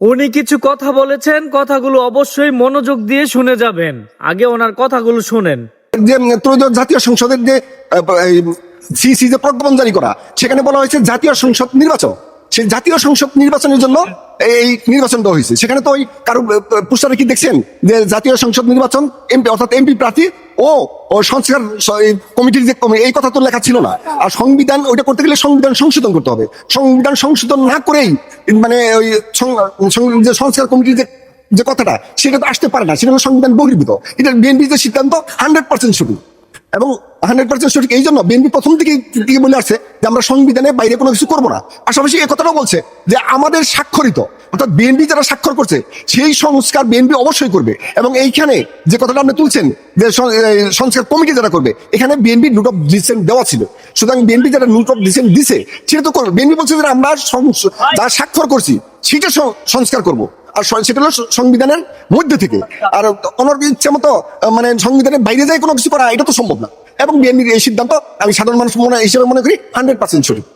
উনি কিছু কথা বলেছেন, কথাগুলো অবশ্যই মনোযোগ দিয়ে শুনে যাবেন। আগে ওনার কথাগুলো শুনেন। যে ত্রয়োদশ জাতীয় সংসদের যে সিসি যে প্রজ্ঞাপন জারি করা, সেখানে বলা হয়েছে জাতীয় সংসদ নির্বাচন। সেই জাতীয় সংসদ নির্বাচনের জন্য এই নির্বাচন দেওয়া হয়েছে। সেখানে তো ওই কারো পোস্টারে কি দেখছেন যে জাতীয় সংসদ নির্বাচন এমপি অর্থাৎ এমপি প্রার্থী ও সংস্কার কমিটির যে এই কথা তো লেখা ছিল না। আর সংবিধান ওইটা করতে গেলে সংবিধান সংশোধন করতে হবে। সংবিধান সংশোধন না করেই মানে ওই যে সংস্কার কমিটির যে কথাটা সেটা তো আসতে পারে না, সেটা হলো সংবিধান বহির্ভূত। এটা বিএনপির যে সিদ্ধান্ত 100% সঠিক, এবং 100% সঠিক এই জন্য বিএনপি প্রথম থেকে বলে আসছে যে আমরা সংবিধানের বাইরে কোনো কিছু করবো না। পাশাপাশি এই কথাটাও বলছে যে আমাদের স্বাক্ষরিত অর্থাৎ বিএনপি যারা স্বাক্ষর করছে সেই সংস্কার বিএনপি অবশ্যই করবে। এবং এইখানে যে কথাটা আপনি তুলছেন যে সংস্কার কমিটি যারা করবে, এখানে বিএনপি নোট অফ ডিসেন্ট দেওয়া ছিল। সুতরাং বিএনপি যারা নোট অফ ডিসেন্ট দিছে সেটা তো করবে। বিএনপি বলছে যে আমরা যা স্বাক্ষর করছি সেটা সংস্কার করব, আর সেটা হলো সংবিধানের মধ্যে থেকে। আর ওনার ইচ্ছা মতো মানে সংবিধানের বাইরে যায় কোনো কিছু করা, এটা তো সম্ভব না। এবং বিএনপির এই সিদ্ধান্ত আমি সাধারণ মানুষ হিসেবে মনে করি 100% সঠিক।